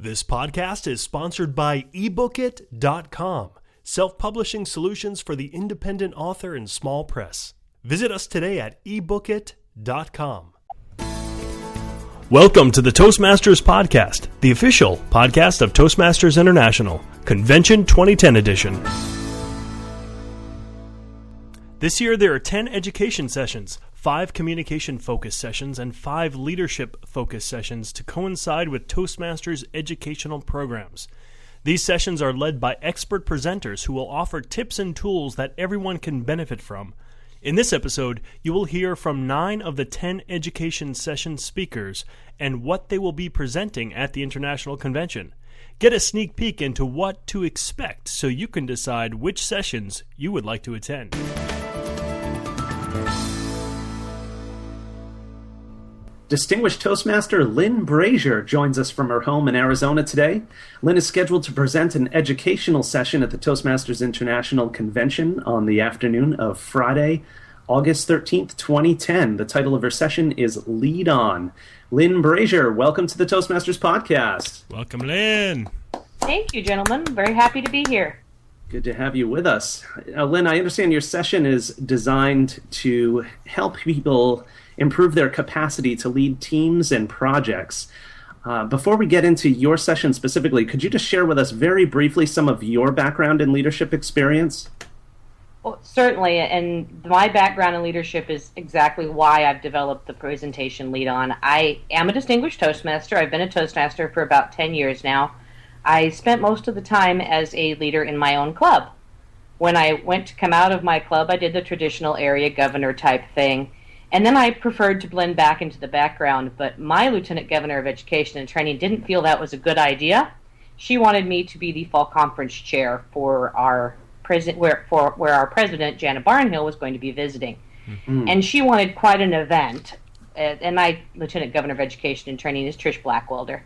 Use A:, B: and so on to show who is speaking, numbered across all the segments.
A: This podcast is sponsored by ebookit.com, self-publishing solutions for the independent author and small press. Visit us today at ebookit.com. Welcome to the Toastmasters Podcast, the official podcast of Toastmasters International, Convention 2010 edition. This year there are 10 education sessions, 5 communication-focused sessions, and 5 leadership-focused sessions to coincide with Toastmasters educational programs. These sessions are led by expert presenters who will offer tips and tools that everyone can benefit from. In this episode, you will hear from 9 of the 10 education session speakers and what they will be presenting at the International Convention. Get a sneak peek into what to expect so you can decide which sessions you would like to attend.
B: Distinguished Toastmaster Lynn Brazier joins us from her home in Arizona today. Lynn is scheduled to present an educational session at the Toastmasters International Convention on the afternoon of Friday, August 13th, 2010. The title of her session is Lead On. Lynn Brazier, welcome to the Toastmasters Podcast.
A: Welcome, Lynn.
C: Thank you, gentlemen. Very happy to be here.
B: Good to have you with us. Lynn, I understand your session is designed to help people improve their capacity to lead teams and projects. Before we get into your session specifically, could you just share with us very briefly some of your background in leadership experience?
C: Well, certainly, and my background in leadership is exactly why I've developed the presentation Lead On. I am a distinguished Toastmaster. I've been a Toastmaster for about 10 years now. I spent most of the time as a leader in my own club. When I went to come out of my club, I did the traditional area governor type thing. And then I preferred to blend back into the background, but my Lieutenant Governor of Education and Training didn't feel that was a good idea. She wanted me to be the fall conference chair for our where our president, Janet Barnhill, was going to be visiting. Mm-hmm. And she wanted quite an event. And my Lieutenant Governor of Education and Training is Trish Blackwelder.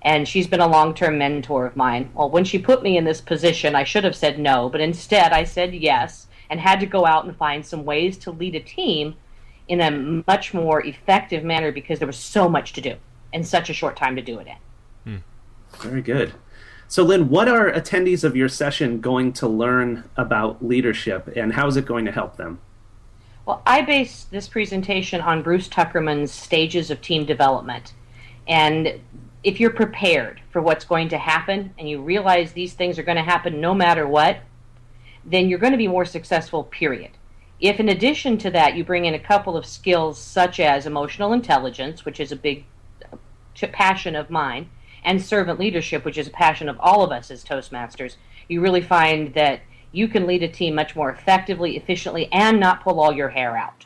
C: And she's been a long-term mentor of mine. Well, when she put me in this position, I should have said no, but instead I said yes and had to go out and find some ways to lead a team in a much more effective manner because there was so much to do and such a short time to do it in.
B: Very good. So, Lynn, what are attendees of your session going to learn about leadership, and how is it going to help them?
C: Well, I based this presentation on Bruce Tuckerman's Stages of Team Development. And if you're prepared for what's going to happen and you realize these things are going to happen no matter what, then you're going to be more successful, period. If in addition to that you bring in a couple of skills such as emotional intelligence, which is a big passion of mine, and servant leadership, which is a passion of all of us as Toastmasters, you really find that you can lead a team much more effectively, efficiently, and not pull all your hair out.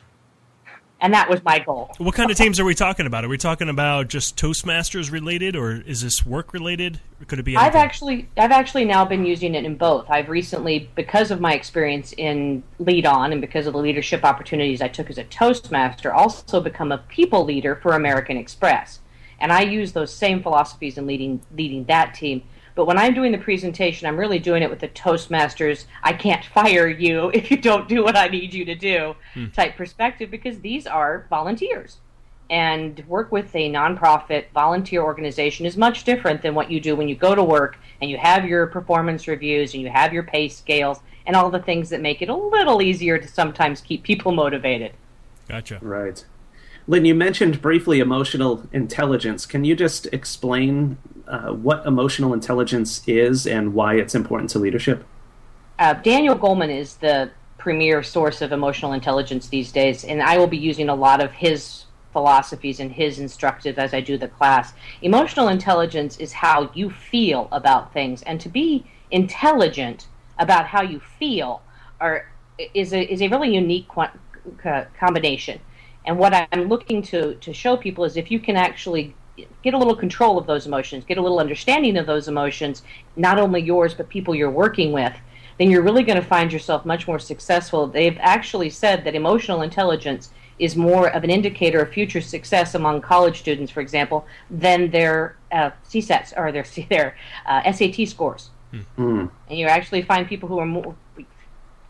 C: And that was my goal.
A: What kind of teams are we talking about? Are we talking about just Toastmasters related, or is this work related? Or could it be anything?
C: I've actually now been using it in both. I've recently, because of my experience in Lead On and because of the leadership opportunities I took as a Toastmaster, also become a people leader for American Express. And I use those same philosophies in leading that team. But when I'm doing the presentation, I'm really doing it with the Toastmasters, I can't fire you if you don't do what I need you to do type perspective, because these are volunteers. And work with a nonprofit volunteer organization is much different than what you do when you go to work and you have your performance reviews and you have your pay scales and all the things that make it a little easier to sometimes keep people motivated.
A: Gotcha.
B: Right. Lynn, you mentioned briefly emotional intelligence. Can you just explain what emotional intelligence is and why it's important to leadership?
C: Daniel Goleman is the premier source of emotional intelligence these days, and I will be using a lot of his philosophies and his instructive as I do the class. Emotional intelligence is how you feel about things, and to be intelligent about how you feel is a really unique combination. And what I'm looking to show people is if you can actually get a little control of those emotions, get a little understanding of those emotions, not only yours but people you're working with, then you're really going to find yourself much more successful. They've actually said that emotional intelligence is more of an indicator of future success among college students, for example, than their CSATs or their SAT scores. Mm. And you actually find people who are more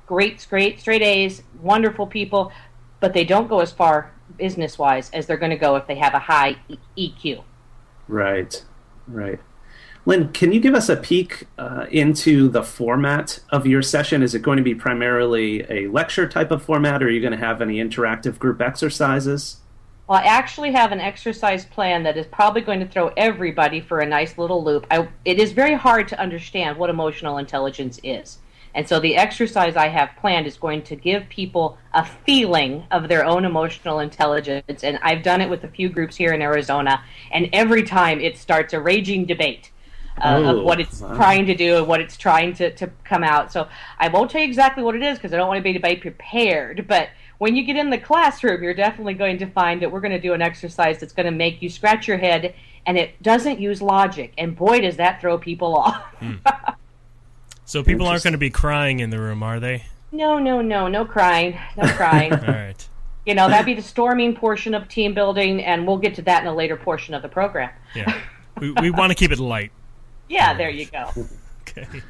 C: great, straight A's, wonderful people, but they don't go as far business-wise as they're going to go if they have a high EQ.
B: Right. Lynn, can you give us a peek into the format of your session? Is it going to be primarily a lecture type of format, or are you going to have any interactive group exercises?
C: Well, I actually have an exercise plan that is probably going to throw everybody for a nice little loop. It is very hard to understand what emotional intelligence is. And so the exercise I have planned is going to give people a feeling of their own emotional intelligence. And I've done it with a few groups here in Arizona. And every time it starts a raging debate of what it's trying to do and what it's trying to come out. So I won't tell you exactly what it is because I don't want to be prepared. But when you get in the classroom, you're definitely going to find that we're going to do an exercise that's going to make you scratch your head, and it doesn't use logic. And boy, does that throw people off.
A: So people aren't going to be crying in the room, are they?
C: No crying. No crying.
A: All right.
C: That'd be the storming portion of team building, and we'll get to that in a later portion of the program.
A: Yeah. We want to keep it light.
C: Yeah, there you go.
A: Okay.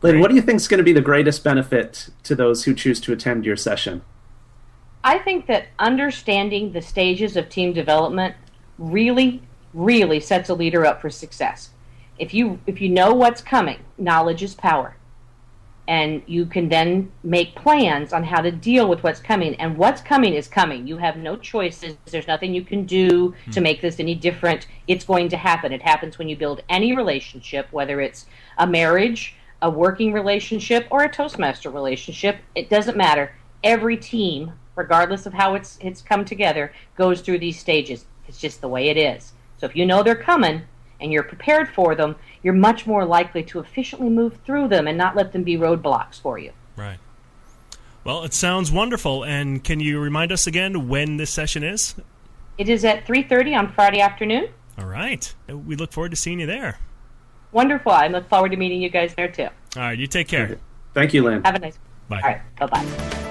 B: Lynn, what do you think is going to be the greatest benefit to those who choose to attend your session?
C: I think that understanding the stages of team development really, really sets a leader up for success. If you know what's coming, knowledge is power. And you can then make plans on how to deal with what's coming. And what's coming is coming. You have no choices. There's nothing you can do to make this any different. It's going to happen. It happens when you build any relationship, whether it's a marriage, a working relationship, or a Toastmaster relationship. It doesn't matter. Every team, regardless of how it's come together, goes through these stages. It's just the way it is. So if you know they're coming and you're prepared for them, you're much more likely to efficiently move through them and not let them be roadblocks for you.
A: Right. Well, it sounds wonderful. And can you remind us again when this session is?
C: It is at 3:30 on Friday afternoon.
A: All right. We look forward to seeing you there.
C: Wonderful. I look forward to meeting you guys there, too.
A: All right. You take care.
B: Thank you, Lynn.
C: Have a nice
A: Bye.
C: All right. Bye-bye.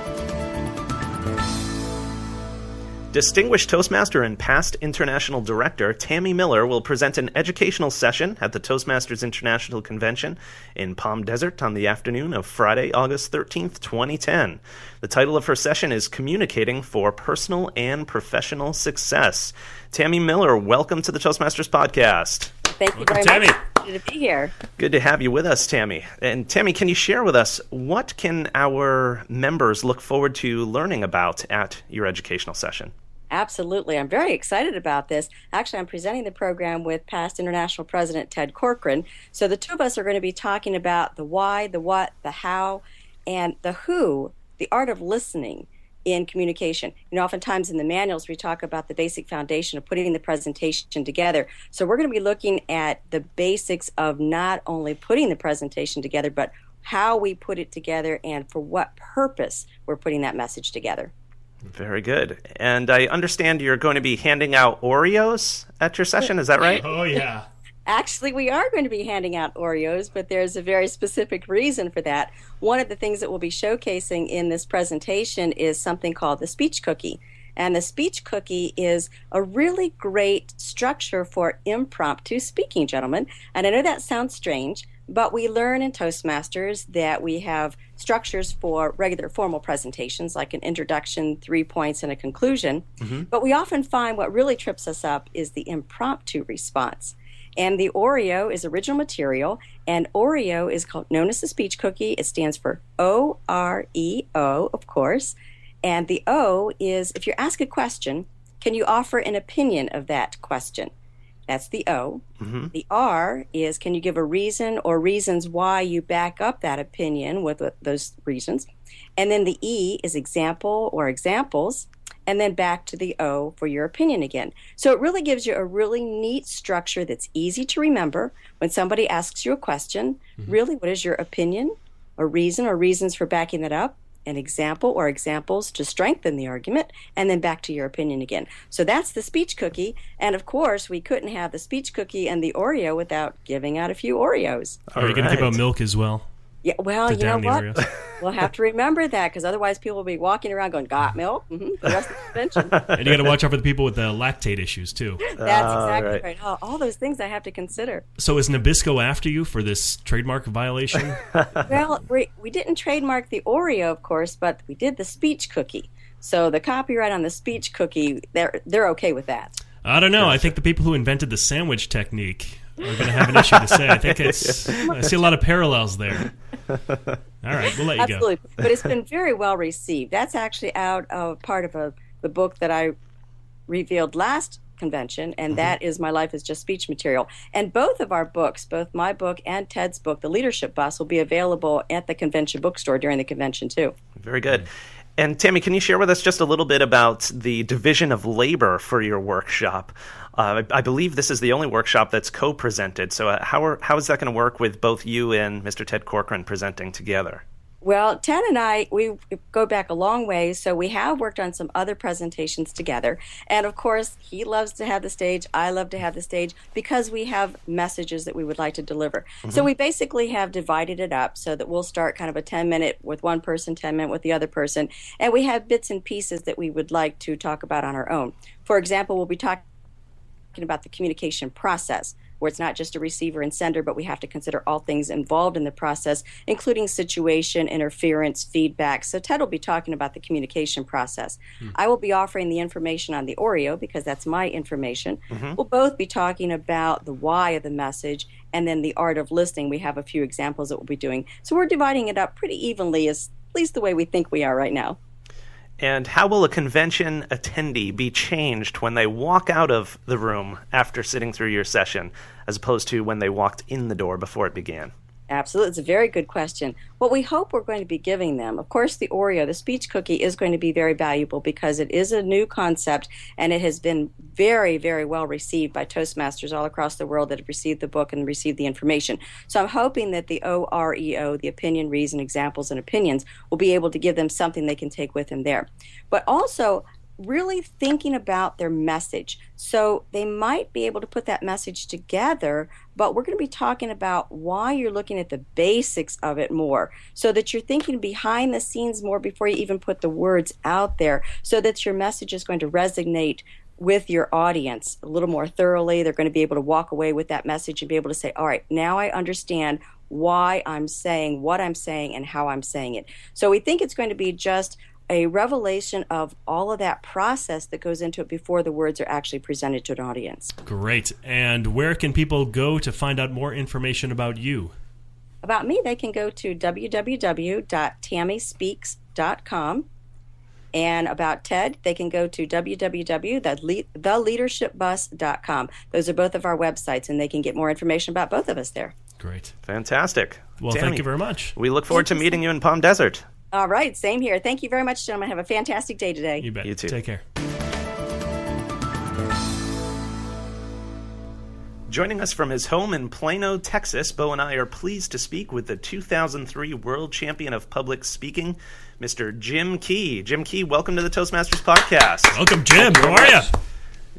B: Distinguished Toastmaster and past International Director Tammy Miller will present an educational session at the Toastmasters International Convention in Palm Desert on the afternoon of Friday, August 13th, 2010. The title of her session is Communicating for Personal and Professional Success. Tammy Miller, welcome to the Toastmasters Podcast.
D: Thank you very
A: Tammy.
D: much. Good to be here.
B: Good to have you with us, Tammy. And Tammy, can you share with us what can our members look forward to learning about at your educational session?
D: Absolutely. I'm very excited about this. Actually, I'm presenting the program with past International President Ted Corcoran. So the two of us are going to be talking about the why, the what, the how, and the who, the art of listening in communication. Oftentimes in the manuals, we talk about the basic foundation of putting the presentation together. So we're going to be looking at the basics of not only putting the presentation together, but how we put it together and for what purpose we're putting that message together.
B: Very good. And I understand you're going to be handing out Oreos at your session. Is that right?
A: Oh, yeah.
D: Actually, we are going to be handing out Oreos, but there's a very specific reason for that. One of the things that we'll be showcasing in this presentation is something called the speech cookie. And the speech cookie is a really great structure for impromptu speaking, gentlemen. And I know that sounds strange, but we learn in Toastmasters that we have structures for regular formal presentations, like an introduction, 3 points, and a conclusion. Mm-hmm. But we often find what really trips us up is the impromptu response. And the Oreo is original material, and Oreo is known as the speech cookie. It stands for O-R-E-O, of course. And the O is, if you're asked a question, can you offer an opinion of that question? That's the O. Mm-hmm. The R is, can you give a reason or reasons why you back up that opinion with those reasons? And then the E is example or examples, and then back to the O for your opinion again. So it really gives you a really neat structure that's easy to remember. When somebody asks you a question, mm-hmm. really, what is your opinion or reason or reasons for backing that up? An example or examples to strengthen the argument, and then back to your opinion again. So that's the speech cookie. And of course, we couldn't have the speech cookie and the Oreo without giving out a few Oreos.
A: Are you going to give out milk as well?
D: Yeah, well, you know what? We'll have to remember that, because otherwise people will be walking around going, got milk? Mm-hmm, the rest of the convention.
A: And you got to watch out for the people with the lactate issues, too.
D: That's exactly right. Oh, all those things I have to consider.
A: So is Nabisco after you for this trademark violation?
D: Well, we didn't trademark the Oreo, of course, but we did the speech cookie. So the copyright on the speech cookie, they're okay with that.
A: I don't know. I think the people who invented the sandwich technique are going to have an issue to say. I think I see a lot of parallels there. All right, we'll let you
D: Absolutely.
A: go.
D: But it's been very well received. That's actually out of part of the book that I revealed last convention, and that is My Life is Just Speech Material. And both of our books, both my book and Ted's book, The Leadership Bus, will be available at the convention bookstore during the convention too.
E: Very good. And Tammy, can you share with us just a little bit about the division of labor for your workshop? I believe this is the only workshop that's co-presented. So how is that going to work with both you and Mr. Ted Corcoran presenting together?
D: Well, Ted and I, we go back a long way, so we have worked on some other presentations together. And of course, he loves to have the stage, I love to have the stage, because we have messages that we would like to deliver. So we basically have divided it up so that we'll start kind of a 10-minute with one person, 10-minute with the other person, and we have bits and pieces that we would like to talk about on our own. For example, we'll be talking about the communication process, where it's not just a receiver and sender, but we have to consider all things involved in the process, including situation, interference, feedback. So Ted will be talking about the communication process. I will be offering the information on the Oreo, because that's my information. We'll both be talking about the why of the message, and then the art of listening. We have a few examples that we'll be doing. So we're dividing it up pretty evenly, at least the way we think we are right now.
E: And how will a convention attendee be changed when they walk out of the room after sitting through your session, as opposed to when they walked in the door before it began?
D: Absolutely. It's a very good question. What we hope we're going to be giving them, of course, the Oreo, the speech cookie, is going to be very valuable because it is a new concept, and it has been very, very well received by Toastmasters all across the world that have received the book and received the information. So I'm hoping that the OREO, the opinion, reason, examples, and opinions, will be able to give them something they can take with them there. But also, really thinking about their message. So they might be able to put that message together, but we're going to be talking about why you're looking at the basics of it more, so that you're thinking behind the scenes more before you even put the words out there, so that your message is going to resonate with your audience a little more thoroughly. They're going to be able to walk away with that message and be able to say, all right, now I understand why I'm saying what I'm saying and how I'm saying it. So we think it's going to be just a revelation of all of that process that goes into it before the words are actually presented to an audience.
A: Great. And where can people go to find out more information about you?
D: About me, they can go to www.tammyspeaks.com. And about Ted, they can go to www.theleadershipbus.com. Those are both of our websites, and they can get more information about both of us there.
A: Great.
E: Fantastic.
A: Well,
E: Tammy,
A: thank you very much.
E: We look forward to meeting you in Palm Desert.
D: All right, same here. Thank you very much, gentlemen. Have a fantastic day today.
A: You bet.
E: You too.
A: Take care.
E: Joining us from his home in Plano, Texas, Bo and I are pleased to speak with the 2003 World Champion of Public Speaking, Mr. Jim Key. Jim Key, welcome to the Toastmasters Podcast.
A: Welcome, Jim. How are you?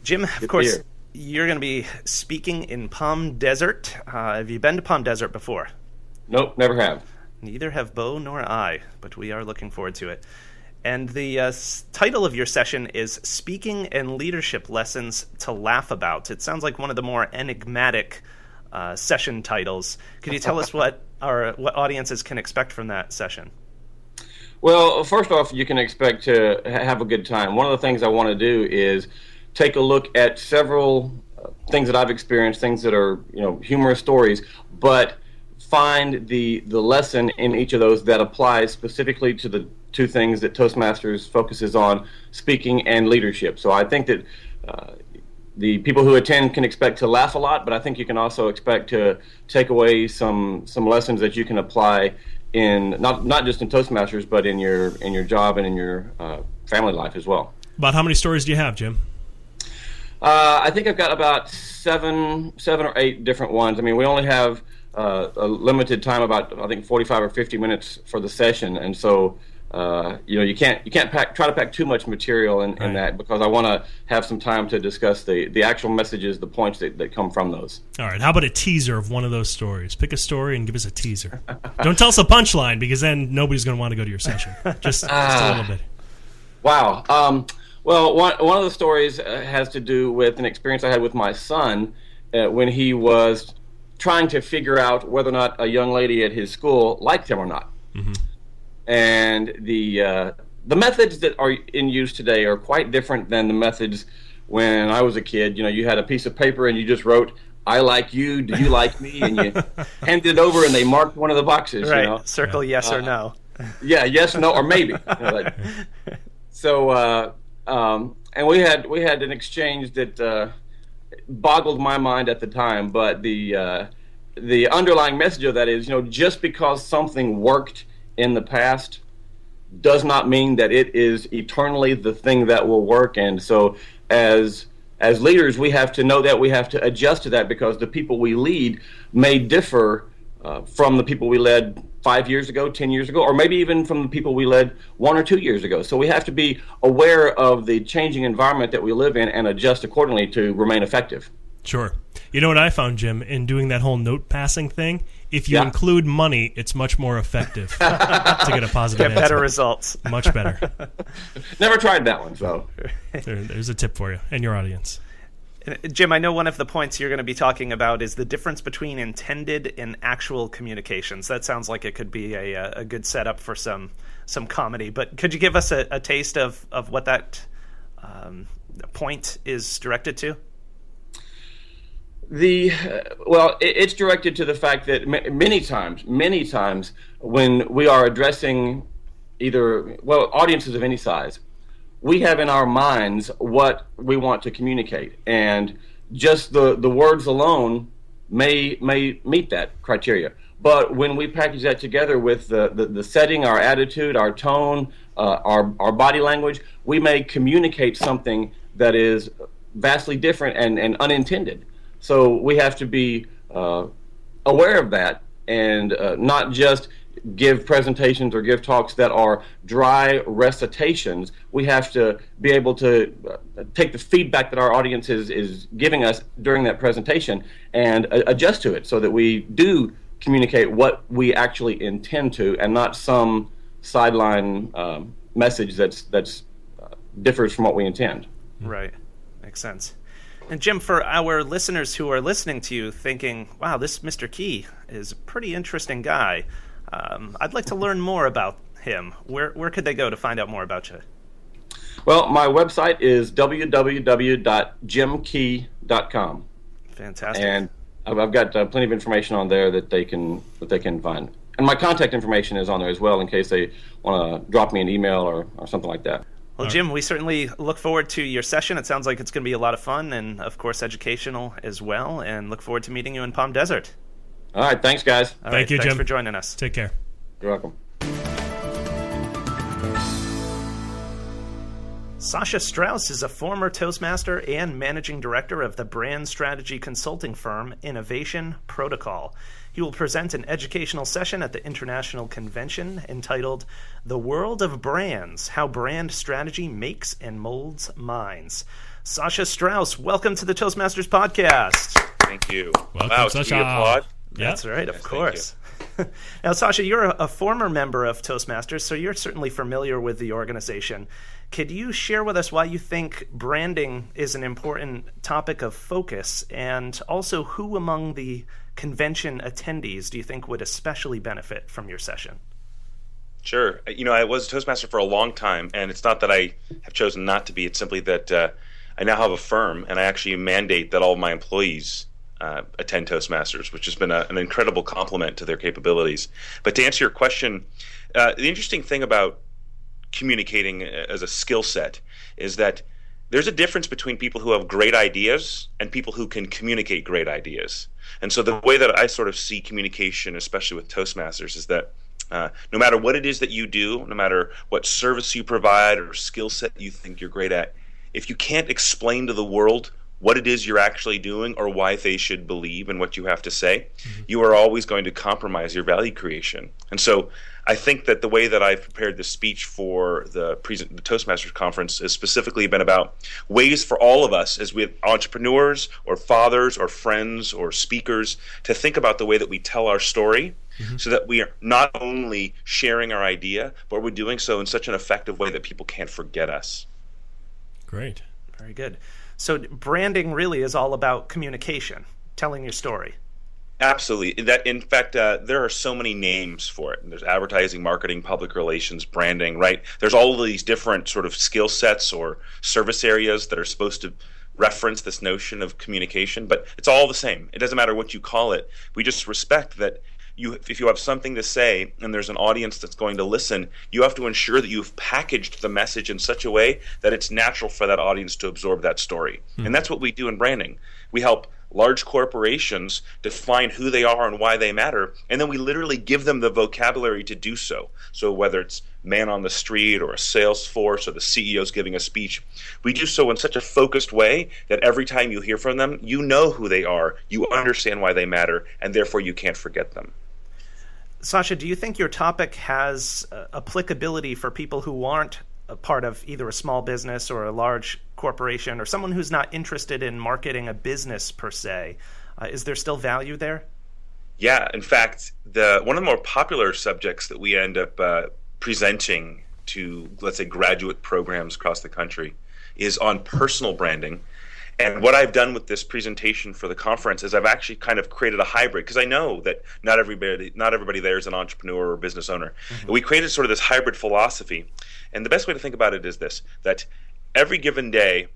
E: Jim, of course, you're going to be speaking in Palm Desert. Have you been to Palm Desert before?
F: Nope, never have.
E: Neither have Bo nor I, but we are looking forward to it. And the title of your session is Speaking and Leadership Lessons to Laugh About. It sounds like one of the more enigmatic session titles. Could you tell us what audiences can expect from that session?
F: Well, first off, you can expect to have a good time. One of the things I want to do is take a look at several things that I've experienced, things that are, humorous stories, but find the lesson in each of those that applies specifically to the two things that Toastmasters focuses on, speaking and leadership. So I think that the people who attend can expect to laugh a lot, but I think you can also expect to take away some lessons that you can apply in not just in Toastmasters, but in your job and in your family life as well.
A: About how many stories do you have, Jim?
F: I think I've got about seven or eight different ones. I mean, we only have a limited time, about I think 45 or 50 minutes for the session, and so you can't try to pack too much material in that, because I want to have some time to discuss the actual messages, the points that come from those.
A: All right, how about a teaser of one of those stories? Pick a story and give us a teaser. Don't tell us a punchline, because then nobody's going to want to go to your session. Just a little bit.
F: Wow. Well, one of the stories has to do with an experience I had with my son when he was trying to figure out whether or not a young lady at his school liked him or not. Mm-hmm. And the methods that are in use today are quite different than the methods when I was a kid. You had a piece of paper and you just wrote, I like you, do you like me? And you handed it over and they marked one of the boxes.
E: Right,
F: you know?
E: circle yes or no.
F: Yeah, yes, no, or maybe. And we had an exchange that boggled my mind at the time, but the underlying message of that is, just because something worked in the past does not mean that it is eternally the thing that will work. And so as leaders, we have to know that, we have to adjust to that, because the people we lead may differ from the people we led 5 years ago, 10 years ago, or maybe even from the people we led 1 or 2 years ago. So we have to be aware of the changing environment that we live in and adjust accordingly to remain effective.
A: Sure. You know what I found, Jim, in doing that whole note passing thing? If you include money, it's much more effective to get a positive answer.
E: Better results.
A: Much better.
F: Never tried that one, so.
A: There's a tip for you and your audience.
E: Jim, I know one of the points you're going to be talking about is the difference between intended and actual communications. That sounds like it could be a good setup for some comedy. But could you give us a taste of what that point is directed to?
F: It's directed to the fact that many times when we are addressing audiences of any size, we have in our minds what we want to communicate, and just the words alone may meet that criteria. But when we package that together with the setting, our attitude, our tone, our body language, we may communicate something that is vastly different and unintended. So we have to be aware of that, and not just give presentations or give talks that are dry recitations. We have to be able to take the feedback that our audience is giving us during that presentation and adjust to it, so that we do communicate what we actually intend to, and not some sideline message that's differs from what we intend.
E: Right. Makes sense. And Jim, for our listeners who are listening to you thinking, wow, this Mr. Key is a pretty interesting guy, I'd like to learn more about him. Where could they go to find out more about you?
F: Well, my website is www.jimkey.com.
E: Fantastic.
F: And I've got plenty of information on there that they can find. And my contact information is on there as well, in case they want to drop me an email or something like that.
E: Well, Jim, we certainly look forward to your session. It sounds like it's going to be a lot of fun and, of course, educational as well, and look forward to meeting you in Palm Desert.
F: All right. Thanks, guys.
A: Thank you, Jim.
E: Thanks for joining us.
A: Take care.
F: You're welcome.
E: Sasha Strauss is a former Toastmaster and managing director of the brand strategy consulting firm Innovation Protocol. He will present an educational session at the International Convention entitled The World of Brands, How Brand Strategy Makes and Molds Minds. Sasha Strauss, welcome to the Toastmasters Podcast.
G: Thank you.
A: Welcome,
G: wow,
A: Sasha.
G: can we applaud?
E: That's right, of
G: Yes,
E: course. Now, Sasha, you're a former member of Toastmasters, so you're certainly familiar with the organization. Could you share with us why you think branding is an important topic of focus, and also who among the convention attendees do you think would especially benefit from your session?
G: Sure. I was a Toastmaster for a long time, and it's not that I have chosen not to be. It's simply that I now have a firm, and I actually mandate that all of my employees attend Toastmasters, which has been an incredible compliment to their capabilities. But to answer your question, the interesting thing about communicating as a skill set is that there's a difference between people who have great ideas and people who can communicate great ideas. And so the way that I sort of see communication, especially with Toastmasters, is that no matter what it is that you do, no matter what service you provide or skill set you think you're great at, if you can't explain to the world what it is you're actually doing or why they should believe in what you have to say, you are always going to compromise your value creation. And so I think that the way that I've prepared this speech for the Toastmasters conference has specifically been about ways for all of us as we entrepreneurs or fathers or friends or speakers to think about the way that we tell our story, so that we are not only sharing our idea, but we're doing so in such an effective way that people can't forget us.
A: Great.
E: Very good. So branding really is all about communication, telling your story.
G: Absolutely. In fact, there are so many names for it. There's advertising, marketing, public relations, branding, right? There's all of these different sort of skill sets or service areas that are supposed to reference this notion of communication, but it's all the same. It doesn't matter what you call it. We just respect that if you have something to say and there's an audience that's going to listen, you have to ensure that you've packaged the message in such a way that it's natural for that audience to absorb that story. And that's what we do in branding. We help large corporations define who they are and why they matter, and then we literally give them the vocabulary to do so. So whether it's man on the street or a sales force or the CEO's giving a speech, we do so in such a focused way that every time you hear from them, you know who they are, you understand why they matter, and therefore you can't forget them.
E: Sasha, do you think your topic has applicability for people who aren't a part of either a small business or a large corporation, or someone who's not interested in marketing a business per se? Is there still value there?
G: Yeah, in fact, one of the more popular subjects that we end up presenting to, let's say, graduate programs across the country is on personal branding. And what I've done with this presentation for the conference is I've actually kind of created a hybrid, because I know that not everybody there is an entrepreneur or business owner. Mm-hmm. We created sort of this hybrid philosophy. And the best way to think about it is this, that every given day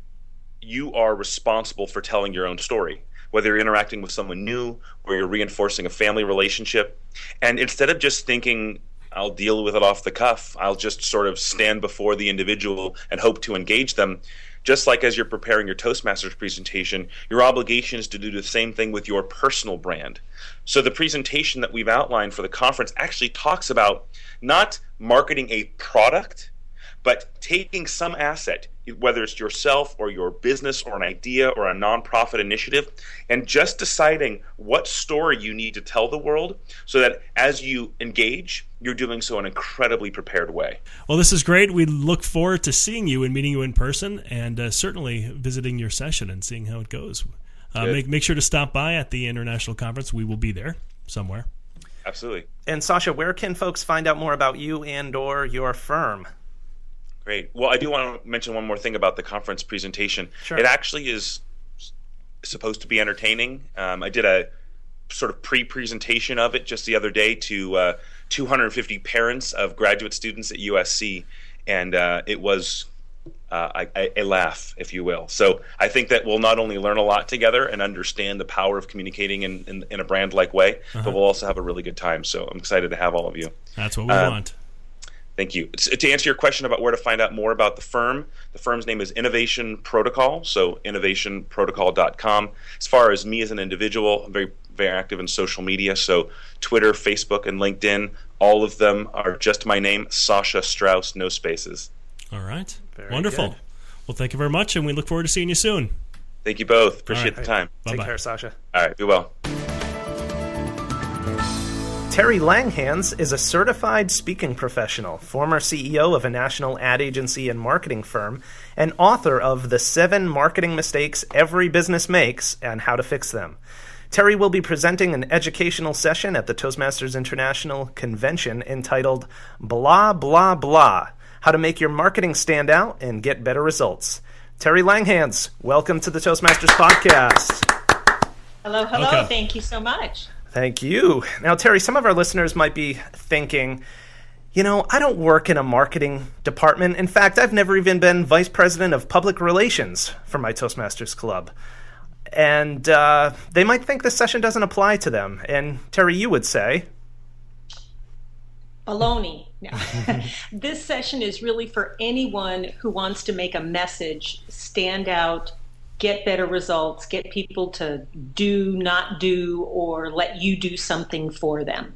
G: you are responsible for telling your own story, whether you're interacting with someone new or you're reinforcing a family relationship. And instead of just thinking, I'll deal with it off the cuff, I'll just sort of stand before the individual and hope to engage them, just like as you're preparing your Toastmasters presentation, your obligation is to do the same thing with your personal brand. So the presentation that we've outlined for the conference actually talks about not marketing a product, but taking some asset, whether it's yourself or your business or an idea or a nonprofit initiative, and just deciding what story you need to tell the world so that as you engage, you're doing so in an incredibly prepared way.
A: Well, this is great. We look forward to seeing you and meeting you in person, and certainly visiting your session and seeing how it goes. Make sure to stop by at the International Conference. We will be there somewhere.
G: Absolutely.
E: And Sasha, where can folks find out more about you and or your firm?
G: Great. Well, I do want to mention one more thing about the conference presentation.
E: Sure.
G: It actually is supposed to be entertaining. I did a sort of pre-presentation of it just the other day to 250 parents of graduate students at USC, and it was a laugh, if you will. So I think that we'll not only learn a lot together and understand the power of communicating in a brand-like way, but we'll also have a really good time. So I'm excited to have all of you.
A: That's what we want.
G: Thank you. To answer your question about where to find out more about the firm's name is Innovation Protocol, so innovationprotocol.com. As far as me as an individual, I'm very, very active in social media, so Twitter, Facebook, and LinkedIn, all of them are just my name, Sasha Strauss, no spaces.
A: All right.
E: Very
A: Wonderful.
E: good.
A: Well, thank you very much, and we look forward to seeing you soon.
G: Thank you both. Appreciate the time.
A: Bye-bye.
E: Take care, Sasha.
G: All right. Be well.
E: Terry Langhans is a certified speaking professional, former CEO of a national ad agency and marketing firm, and author of The 7 Marketing Mistakes Every Business Makes and How to Fix Them. Terry will be presenting an educational session at the Toastmasters International convention entitled Blah, Blah, Blah, How to Make Your Marketing Stand Out and Get Better Results. Terry Langhans, welcome to the Toastmasters Podcast.
H: Hello.
A: Okay.
H: Thank you so much.
E: Thank you. Now, Terry, some of our listeners might be thinking, I don't work in a marketing department. In fact, I've never even been vice president of public relations for my Toastmasters Club. And they might think this session doesn't apply to them. And Terry, you would say?
H: Baloney. No. This session is really for anyone who wants to make a message stand out, get better results, get people to do, not do, or let you do something for them.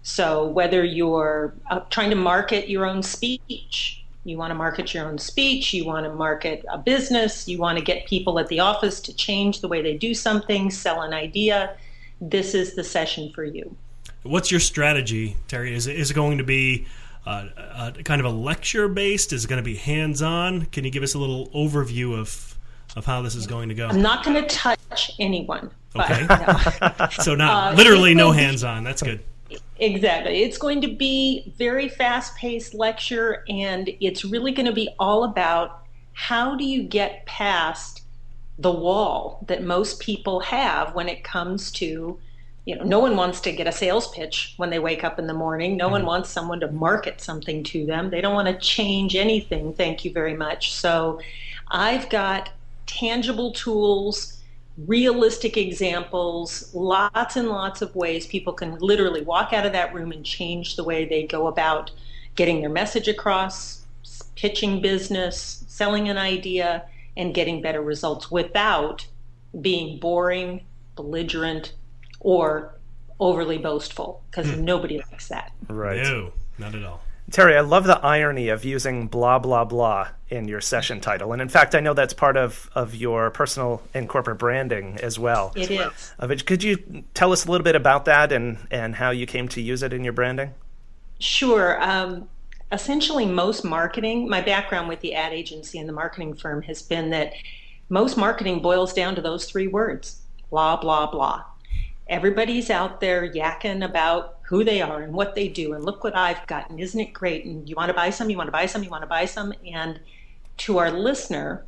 H: So whether you're trying to market your own speech, you want to market your own speech, you want to market a business, you want to get people at the office to change the way they do something, sell an idea, this is the session for you.
A: What's your strategy, Terry? Is it going to be kind of a lecture-based? Is it going to be hands-on? Can you give us a little overview of how this is going to go?
H: I'm not going to touch anyone.
A: Okay.
H: No.
A: So not literally no hands-on. That's good.
H: Exactly. It's going to be very fast-paced lecture, and it's really going to be all about how do you get past the wall that most people have when it comes to, no one wants to get a sales pitch when they wake up in the morning. No one wants someone to market something to them. They don't want to change anything. Thank you very much. So I've got tangible tools, realistic examples, lots and lots of ways people can literally walk out of that room and change the way they go about getting their message across, pitching business, selling an idea, and getting better results without being boring, belligerent, or overly boastful, because nobody likes that.
E: Right.
A: No, not at all.
E: Terry, I love the irony of using blah, blah, blah in your session title. And in fact, I know that's part of your personal and corporate branding as well.
H: It is.
E: Could you tell us a little bit about that and how you came to use it in your branding?
H: Sure. Essentially, most marketing, my background with the ad agency and the marketing firm has been that most marketing boils down to those three words, blah, blah, blah. Everybody's out there yakking about who they are and what they do, and look what I've got, and isn't it great, and you want to buy some, you want to buy some, you want to buy some. And to our listener,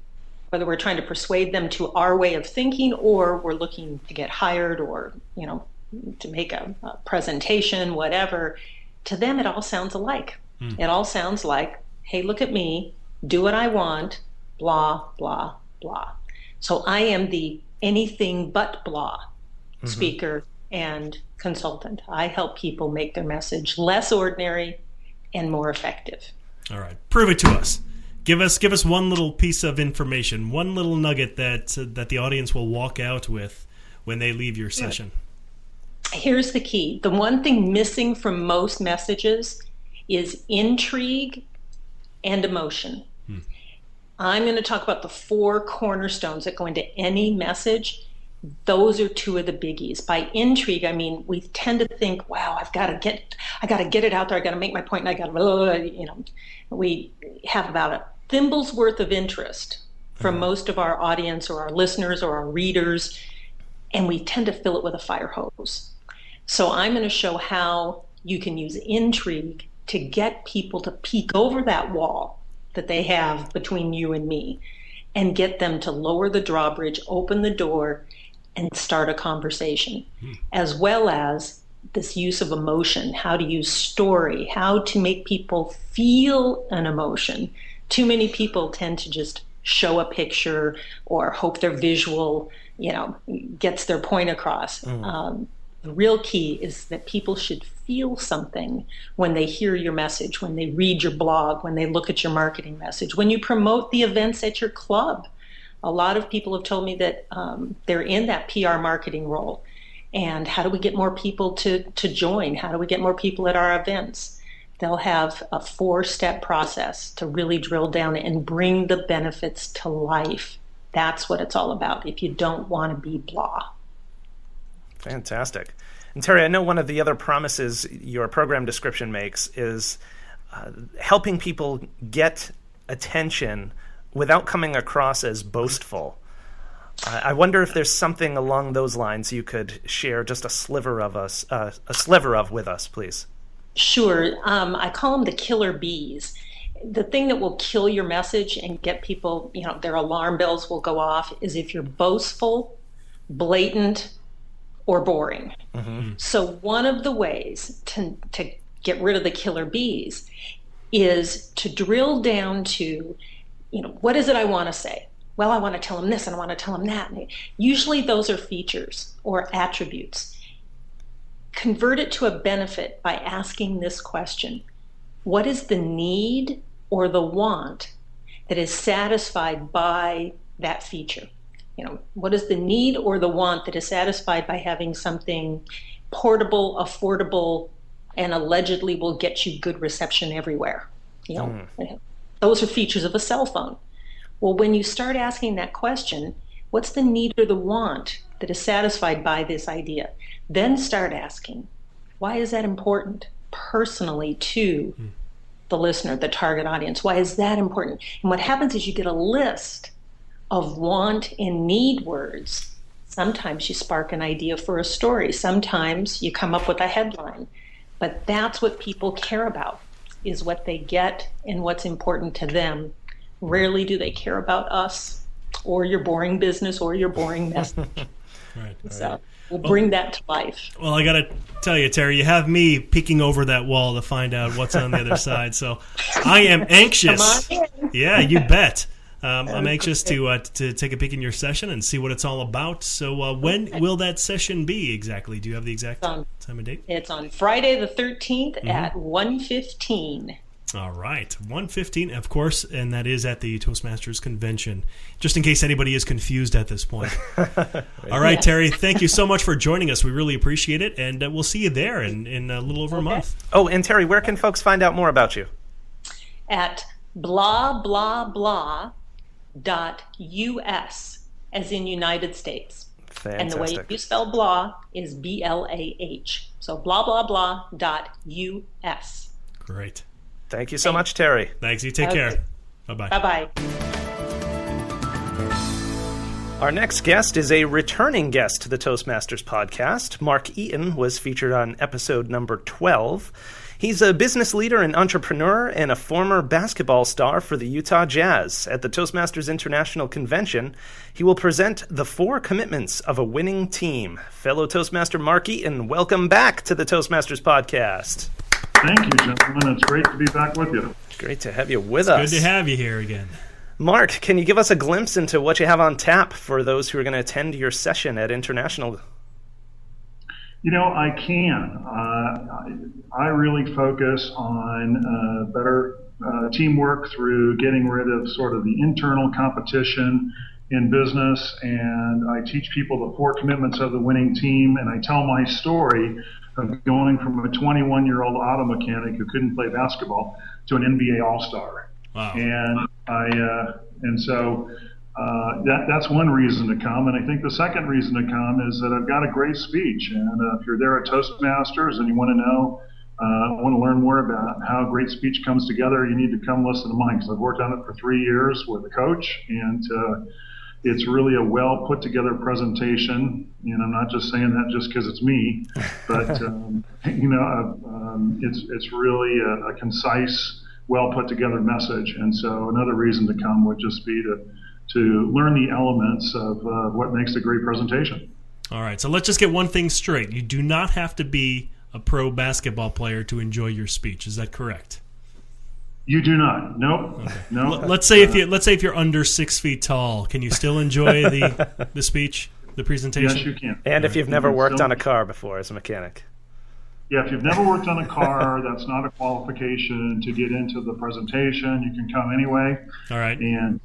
H: whether we're trying to persuade them to our way of thinking or we're looking to get hired or, to make a presentation, whatever, to them it all sounds alike. It all sounds like, hey, look at me, do what I want, blah, blah, blah. So I am the anything but blah speaker and consultant. I help people make their message less ordinary and more effective.
A: All right, prove it to us. Give us one little piece of information, one little nugget that the audience will walk out with when they leave your session.
H: Here's the key. The one thing missing from most messages is intrigue and emotion. I'm going to talk about the 4 cornerstones that go into any message. Those are 2 of the biggies. By intrigue, I mean, we tend to think, wow, I got to get it out there. I got to make my point, and I got to, we have about a thimble's worth of interest from most of our audience or our listeners or our readers, and we tend to fill it with a fire hose. So I'm going to show how you can use intrigue to get people to peek over that wall that they have between you and me and get them to lower the drawbridge, open the door, and start a conversation, as well as this use of emotion, how to use story, how to make people feel an emotion. Too many people tend to just show a picture or hope their visual, gets their point across. The real key is that people should feel something when they hear your message, when they read your blog, when they look at your marketing message, when you promote the events at your club. A lot of people have told me that they're in that PR marketing role. And how do we get more people to join? How do we get more people at our events? They'll have a 4-step process to really drill down and bring the benefits to life. That's what it's all about if you don't want to be blah.
E: Fantastic. And Terry, I know one of the other promises your program description makes is helping people get attention without coming across as boastful. I wonder if there's something along those lines you could share just a sliver of with us, please.
H: Sure. I call them the killer bees. The thing that will kill your message and get people, their alarm bells will go off is if you're boastful, blatant, or boring. So one of the ways to get rid of the killer bees is to drill down to, what is it I want to say? Well, I want to tell them this and I want to tell them that. And usually those are features or attributes. Convert it to a benefit by asking this question. What is the need or the want that is satisfied by that feature? What is the need or the want that is satisfied by having something portable, affordable, and allegedly will get you good reception everywhere? Those are features of a cell phone. Well, when you start asking that question, what's the need or the want that is satisfied by this idea? Then start asking, why is that important personally to the listener, the target audience? Why is that important? And what happens is you get a list of want and need words. Sometimes you spark an idea for a story. Sometimes you come up with a headline. But that's what people care about, is what they get and what's important to them. Rarely do they care about us or your boring business or your boring message.
A: Right.
H: So we'll bring that to life.
A: Well, I got to tell you, Terry, you have me peeking over that wall to find out what's on the other side. So I am anxious.
H: Come on in.
A: Yeah, you bet. I'm anxious to take a peek in your session and see what it's all about. So when will that session be exactly? Do you have the exact time and date?
H: It's on Friday the 13th at 1:15.
A: All right, 1:15, of course, and that is at the Toastmasters Convention, just in case anybody is confused at this point. All right, Terry, thank you so much for joining us. We really appreciate it, and we'll see you there in a little over a month.
E: Oh, and Terry, where can folks find out more about you?
H: At blablabla.us, as in United States.
E: Fantastic.
H: And the way you spell blah is BLAH. So blablabla.us.
A: Great.
E: Thank you so much, Terry.
A: Thanks. You take care. Bye-bye.
H: Bye-bye.
E: Our next guest is a returning guest to the Toastmasters podcast. Mark Eaton was featured on episode number 12. He's a business leader and entrepreneur and a former basketball star for the Utah Jazz. At the Toastmasters International Convention, he will present the 4 commitments of a winning team. Fellow Toastmaster Mark Eaton, welcome back to the Toastmasters podcast.
I: Thank you, gentlemen. It's great to be back with you.
E: Great to have you with us.
A: Good to have you here again.
E: Mark, can you give us a glimpse into what you have on tap for those who are going to attend your session at International?
I: I can. I really focus on better teamwork through getting rid of sort of the internal competition in business, and I teach people the 4 commitments of the winning team, and I tell my story of going from a 21-year-old auto mechanic who couldn't play basketball to an NBA All-Star.
A: Wow.
I: And so that's one reason to come. And I think the second reason to come is that I've got a great speech. And if you're there at Toastmasters and you want to know, want to learn more about how a great speech comes together, you need to come listen to mine, because I've worked on it for 3 years with a coach, and it's really a well put together presentation. And I'm not just saying that just because it's me, but it's really a concise, well put together message. And so another reason to come would just be to learn the elements of what makes a great presentation.
A: All right, so let's just get one thing straight. You do not have to be a pro basketball player to enjoy your speech. Is that correct?
I: You do not. Nope.
A: Okay.
I: No.
A: Let's say if you're under 6 feet tall, can you still enjoy the speech, the presentation?
I: Yes, you can.
E: And if you've never worked on a car before as a mechanic.
I: Yeah, if you've never worked on a car, that's not a qualification to get into the presentation. You can come anyway.
A: All right.
I: And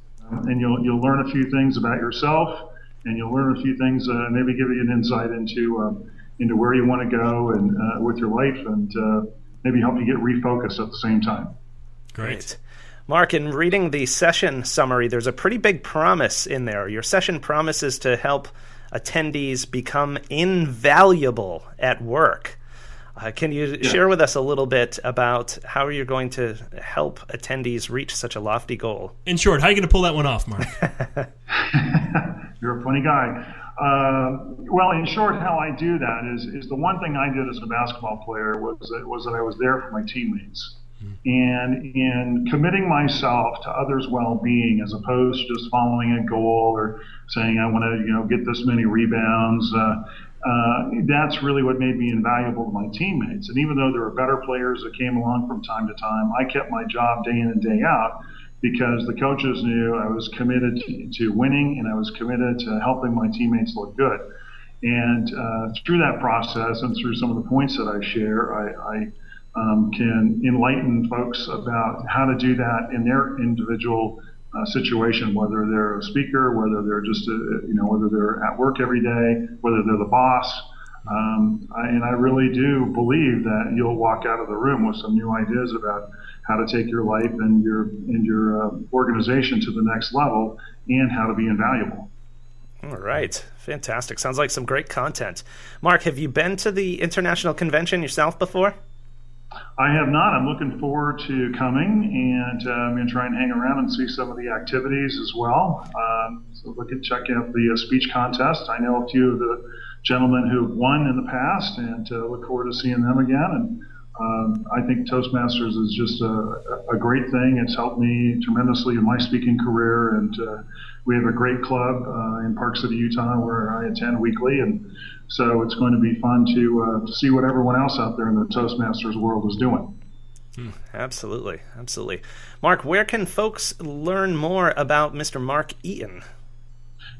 I: you'll learn a few things about yourself, and you'll learn a few things, maybe give you an insight into where you want to go and with your life, and maybe help you get refocused at the same time.
A: Great.
E: Mark, in reading the session summary, there's a pretty big promise in there. Your session promises to help attendees become invaluable at work. Can you share with us a little bit about how you're going to help attendees reach such a lofty goal?
A: In short, how are you going to pull that one off, Mark?
I: You're a funny guy. Well, in short, how I do that is the one thing I did as a basketball player was that I was there for my teammates. And in committing myself to others' well-being, as opposed to just following a goal or saying I want to, get this many rebounds, that's really what made me invaluable to my teammates. And even though there were better players that came along from time to time, I kept my job day in and day out because the coaches knew I was committed to winning, and I was committed to helping my teammates look good. And through that process and through some of the points that I share, I can enlighten folks about how to do that in their individual situation, whether they're a speaker, whether they're just, whether they're at work every day, whether they're the boss. And I really do believe that you'll walk out of the room with some new ideas about how to take your life and your organization to the next level, and how to be invaluable.
E: All right. Fantastic. Sounds like some great content. Mark, have you been to the International Convention yourself before?
I: I have not. I'm looking forward to coming, and I'm going to try and hang around and see some of the activities as well. So check out the speech contest. I know a few of the gentlemen who have won in the past, and look forward to seeing them again. And I think Toastmasters is just a great thing. It's helped me tremendously in my speaking career, and we have a great club in Park City, Utah, where I attend weekly, and so it's going to be fun to see what everyone else out there in the Toastmasters world is doing.
E: Absolutely. Mark, where can folks learn more about Mr. Mark Eaton?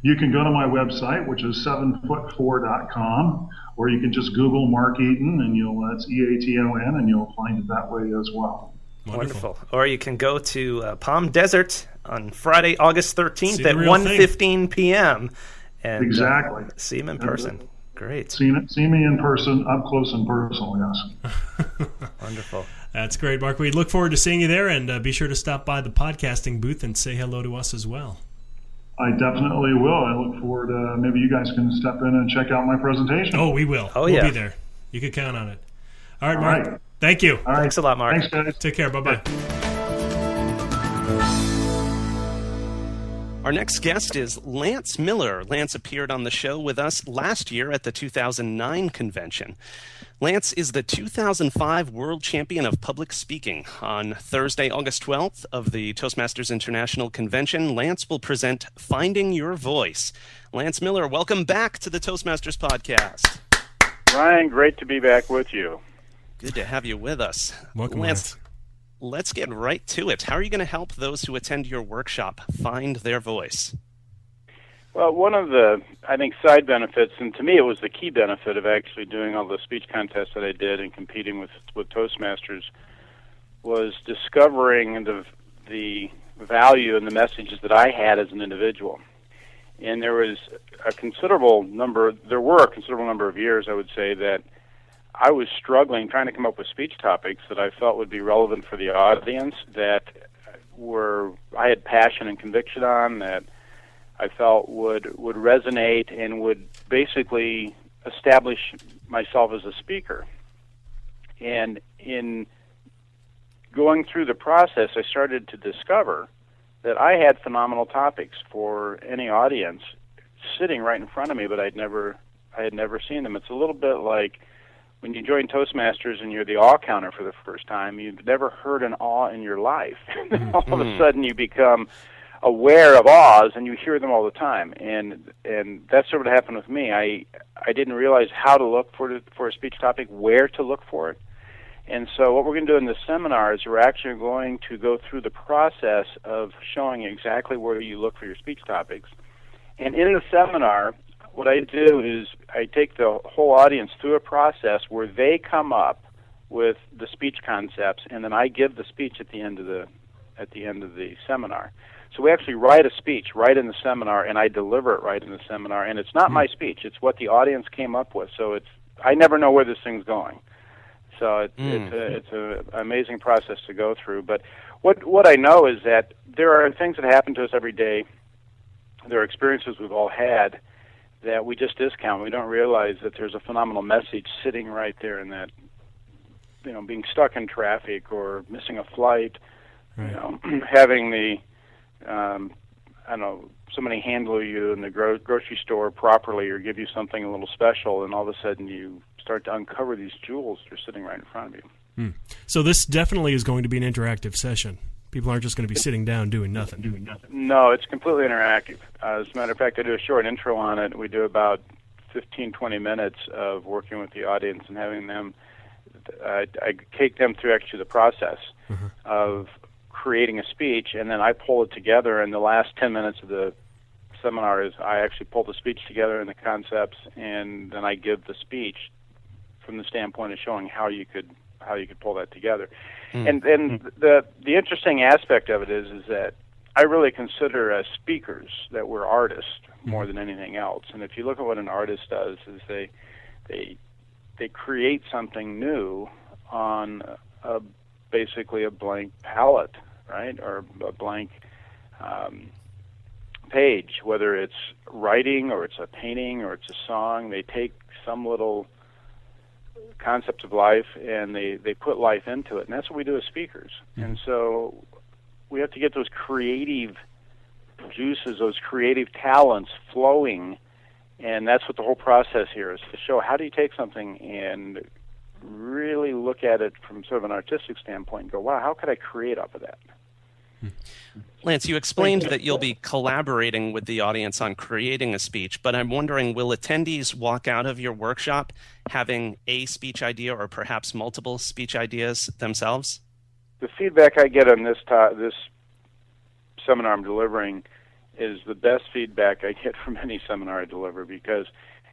I: You can go to my website, which is 7foot4.com, or you can just Google Mark Eaton, and that's Eaton, and you'll find it that way as well.
E: Wonderful. Or you can go to Palm Desert on Friday, August 13th at 1:15 p.m. and
I: exactly.
E: See him in person. Great.
I: See me in person, up close and personal, yes.
E: Wonderful.
A: That's great, Mark. We look forward to seeing you there, and be sure to stop by the podcasting booth and say hello to us as well.
I: I definitely will. I look forward to maybe you guys can step in and check out my presentation.
A: Oh, we will. We'll be there. You can count on it. All right, Mark. Right. Thank you.
I: All right.
E: Thanks a lot, Mark.
I: Thanks, guys.
A: Take care. Bye-bye.
E: Our next guest is Lance Miller. Lance appeared on the show with us last year at the 2009 convention. Lance is the 2005 World Champion of Public Speaking. On Thursday, August 12th of the Toastmasters International Convention, Lance will present Finding Your Voice. Lance Miller, welcome back to the Toastmasters Podcast.
J: Ryan, great to be back with you.
E: Good to have you with us.
A: Welcome, Lance.
E: Let's get right to it. How are you going to help those who attend your workshop find their voice?
J: Well, one of the, I think, side benefits, and to me it was the key benefit of actually doing all the speech contests that I did and competing with Toastmasters, was discovering the value and the messages that I had as an individual. And there were a considerable number of years, I would say, that I was struggling trying to come up with speech topics that I felt would be relevant for the audience, that I had passion and conviction on, that I felt would resonate and would basically establish myself as a speaker. And in going through the process, I started to discover that I had phenomenal topics for any audience sitting right in front of me, but I had never seen them. It's a little bit like when you join Toastmasters and you're the awe counter for the first time. You've never heard an awe in your life. All of a sudden you become aware of awes, and you hear them all the time. And that's sort of what happened with me. I didn't realize how to look for a speech topic, where to look for it. And so what we're going to do in this seminar is we're actually going to go through the process of showing exactly where you look for your speech topics. And in the seminar, what I do is I take the whole audience through a process where they come up with the speech concepts, and then I give the speech at the end of the seminar. So we actually write a speech right in the seminar, and I deliver it right in the seminar. And it's not my speech; it's what the audience came up with. So I never know where this thing's going. So it's an amazing process to go through. But what I know is that there are things that happen to us every day. There are experiences we've all had that we just discount. We don't realize that there's a phenomenal message sitting right there in that, being stuck in traffic or missing a flight, right. Having the, somebody handle you in the grocery store properly or give you something a little special, and all of a sudden you start to uncover these jewels that are sitting right in front of you.
A: So this definitely is going to be an interactive session. People aren't just going to be sitting down doing nothing.
J: No, it's completely interactive. As a matter of fact, I do a short intro on it. We do about 15, 20 minutes of working with the audience and having them, I take them through actually the process of creating a speech, and then I pull it together. And the last 10 minutes of the seminar is I actually pull the speech together and the concepts, and then I give the speech from the standpoint of showing how you could pull that together. And the interesting aspect of it is that I really consider as speakers that we're artists more than anything else. And if you look at what an artist does, is they create something new on basically a blank palette, right, or a blank page. Whether it's writing or it's a painting or it's a song, they take some little concept of life and they put life into it, and that's what we do as speakers. And so we have to get those creative juices, those creative talents flowing, and that's what the whole process here is, to show how do you take something and really look at it from sort of an artistic standpoint and go, wow, how could I create off of that?
E: Lance, you explained that you'll be collaborating with the audience on creating a speech, but I'm wondering, will attendees walk out of your workshop having a speech idea or perhaps multiple speech ideas themselves?
J: the feedback I get on this seminar I'm delivering is the best feedback I get from any seminar I deliver, because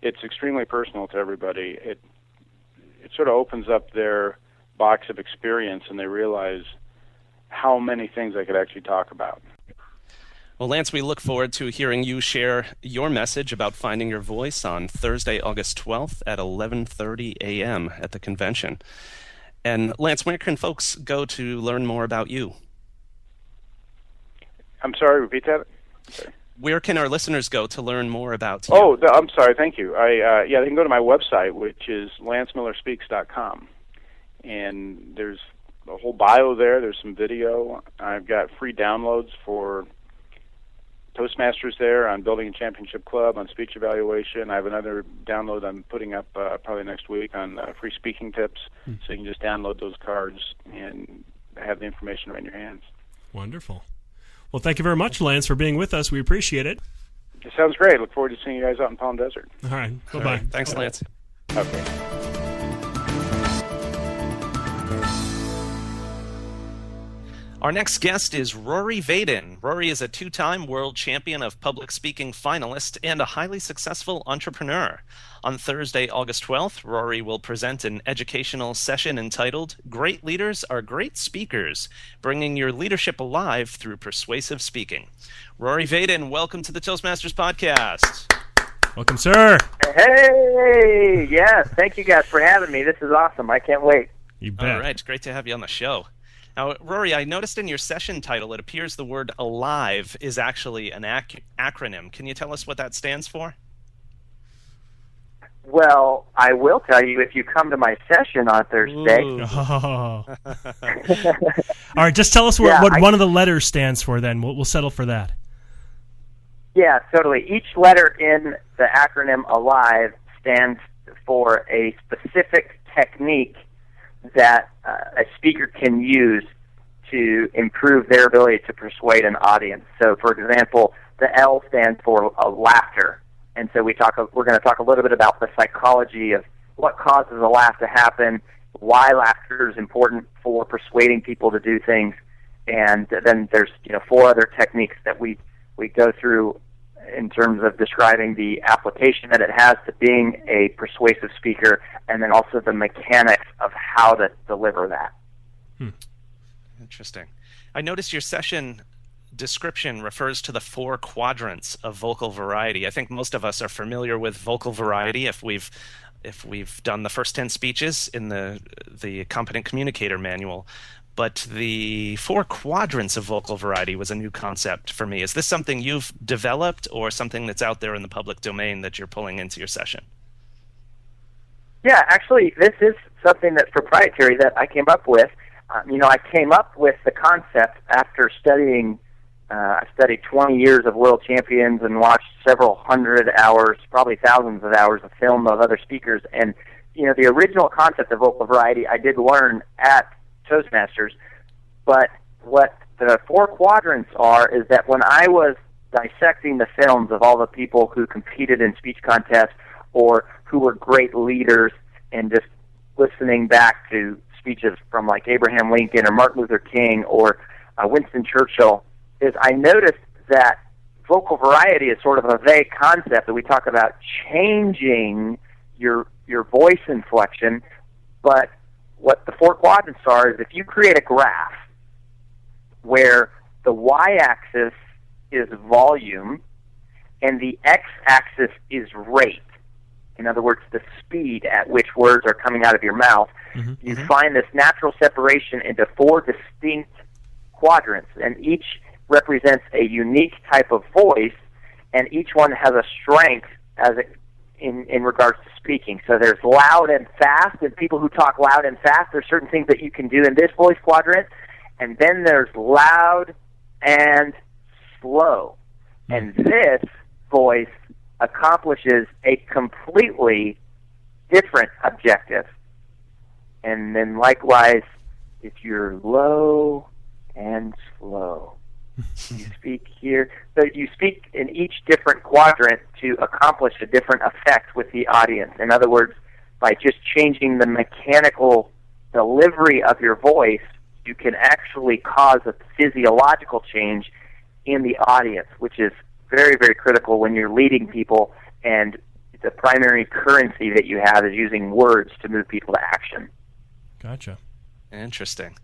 J: it's extremely personal to everybody. It sort of opens up their box of experience, and they realize how many things I could actually talk about.
E: Well, Lance, we look forward to hearing you share your message about finding your voice on Thursday, August 12th at 11:30 a.m. at the convention. And Lance, where can folks go to learn more about you?
J: I'm sorry, repeat that? Sorry.
E: Where can our listeners go to learn more about you?
J: Oh, I'm sorry, thank you. They can go to my website, which is lancemillerspeaks.com. And there's a whole bio there. There's some video. I've got free downloads for Toastmasters there on building a championship club, on speech evaluation. I have another download I'm putting up probably next week on free speaking tips. So you can just download those cards and have the information right in your hands.
A: Wonderful. Well, thank you very much, Lance, for being with us. We appreciate it.
J: It sounds great. Look forward to seeing you guys out in Palm Desert.
A: All right. Bye-bye.
E: All right. Thanks, Lance.
J: Okay.
E: Our next guest is Rory Vaden. Rory is a two-time world champion of public speaking finalist and a highly successful entrepreneur. On Thursday, August 12th, Rory will present an educational session entitled Great Leaders Are Great Speakers, Bringing Your Leadership Alive Through Persuasive Speaking. Rory Vaden, welcome to the Toastmasters Podcast.
A: Welcome, sir.
K: Hey, yes. Thank you guys for having me. This is awesome. I can't wait.
A: You bet.
E: All right. It's great to have you on the show. Now, Rory, I noticed in your session title, it appears the word ALIVE is actually an acronym. Can you tell us what that stands for?
K: Well, I will tell you if you come to my session on Thursday.
A: Oh. All right, just tell us what one of the letters stands for then. We'll settle for that.
K: Yeah, totally. Each letter in the acronym ALIVE stands for a specific technique that a speaker can use to improve their ability to persuade an audience. So, for example, the L stands for laughter. And so we're going to talk a little bit about the psychology of what causes a laugh to happen, why laughter is important for persuading people to do things, and then there's 4 other techniques that we go through in terms of describing the application that it has to being a persuasive speaker, and then also the mechanics of how to deliver that.
E: Interesting. I noticed your session description refers to the 4 quadrants of vocal variety. I think most of us are familiar with vocal variety if we've done the first 10 speeches in the Competent Communicator Manual. But the 4 quadrants of vocal variety was a new concept for me. Is this something you've developed or something that's out there in the public domain that you're pulling into your session?
K: Yeah, actually, this is something that's proprietary that I came up with. I came up with the concept after studying. I studied 20 years of world champions and watched several hundred hours, probably thousands of hours of film of other speakers. And, the original concept of vocal variety I did learn at Toastmasters, but what the 4 quadrants are is that when I was dissecting the films of all the people who competed in speech contests or who were great leaders and just listening back to speeches from like Abraham Lincoln or Martin Luther King or Winston Churchill, is I noticed that vocal variety is sort of a vague concept that we talk about changing your voice inflection, but what the 4 quadrants are is if you create a graph where the y-axis is volume and the x-axis is rate, in other words, the speed at which words are coming out of your mouth, you find this natural separation into 4 distinct quadrants, and each represents a unique type of voice, and each one has a strength in regards to speaking. So there's loud and fast, and people who talk loud and fast, there's certain things that you can do in this voice quadrant, and then there's loud and slow. And this voice accomplishes a completely different objective. And then likewise, if you're low and slow, you speak here. So you speak in each different quadrant to accomplish a different effect with the audience. In other words, by just changing the mechanical delivery of your voice, you can actually cause a physiological change in the audience, which is very, very critical when you're leading people, and the primary currency that you have is using words to move people to action.
A: Gotcha.
E: Interesting.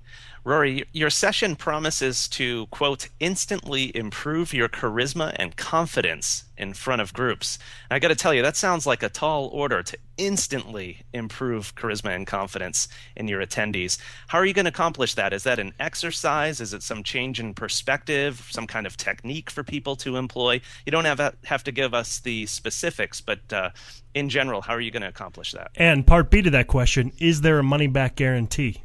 E: Rory, your session promises to, quote, instantly improve your charisma and confidence in front of groups. And I got to tell you, that sounds like a tall order to instantly improve charisma and confidence in your attendees. How are you going to accomplish that? Is that an exercise? Is it some change in perspective, some kind of technique for people to employ? You don't have to give us the specifics, but in general, how are you going to accomplish that?
A: And part B to that question, is there a money-back guarantee?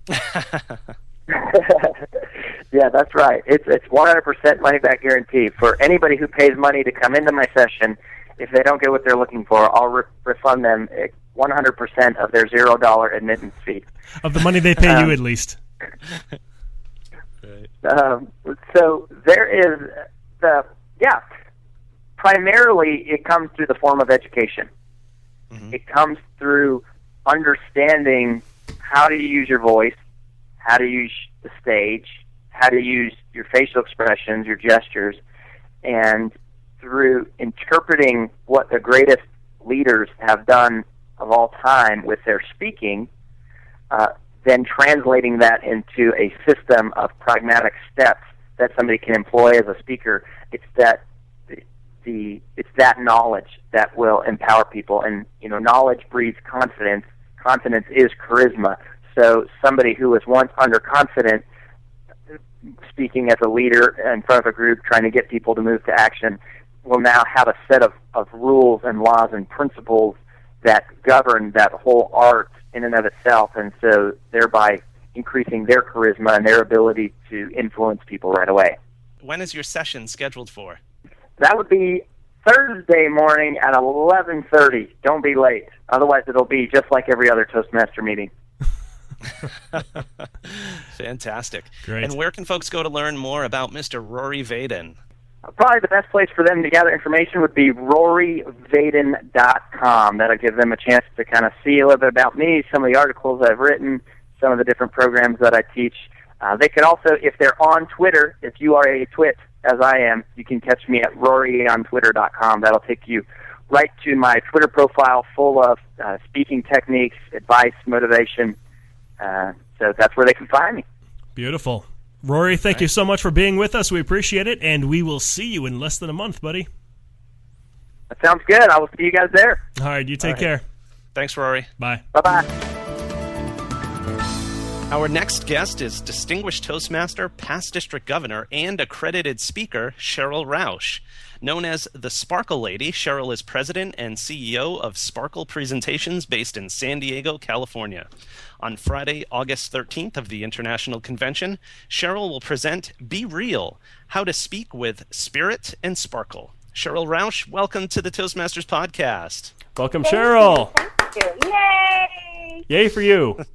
K: Yeah, that's right. It's 100% money-back guarantee. For anybody who pays money to come into my session, if they don't get what they're looking for, I'll refund them 100% of their $0 admittance fee.
A: Of the money they pay you, at least.
K: So there is primarily it comes through the form of education. Mm-hmm. It comes through understanding how to use your voice, how to use the stage, how to use your facial expressions, your gestures, and through interpreting what the greatest leaders have done of all time with their speaking, then translating that into a system of pragmatic steps that somebody can employ as a speaker. It's that knowledge that will empower people, and knowledge breeds confidence. Confidence is charisma. So somebody who was once underconfident, speaking as a leader in front of a group, trying to get people to move to action, will now have a set of rules and laws and principles that govern that whole art in and of itself, and so thereby increasing their charisma and their ability to influence people right away.
E: When is your session scheduled for?
K: That would be Thursday morning at 11:30. Don't be late. Otherwise, it'll be just like every other Toastmaster meeting.
E: Fantastic.
A: Great.
E: And where can folks go to learn more about Mr. Rory Vaden?
K: Probably the best place for them to gather information would be roryvaden.com. That'll give them a chance to kind of see a little bit about me, some of the articles I've written, some of the different programs that I teach. They could also, if they're on Twitter, if you are a twit, as I am, you can catch me at roryontwitter.com. That'll take you right to my Twitter profile full of speaking techniques, advice, motivation. So that's where they can find me.
A: Beautiful. Rory, thank you so much for being with us. We appreciate it, and we will see you in less than a month, buddy.
K: That sounds good. I will see you guys there.
A: All right, you take care.
E: Thanks, Rory.
A: Bye.
K: Bye-bye.
E: Our next guest is Distinguished Toastmaster, past District Governor, and accredited speaker, Cheryl Rausch. Known as the Sparkle Lady, Cheryl is president and CEO of Sparkle Presentations based in San Diego, California. On Friday, August 13th of the International Convention, Cheryl will present Be Real, How to Speak with Spirit and Sparkle. Cheryl Rausch, welcome to the Toastmasters Podcast.
A: Welcome, Cheryl.
L: Thank you. Yay!
A: Yay for you.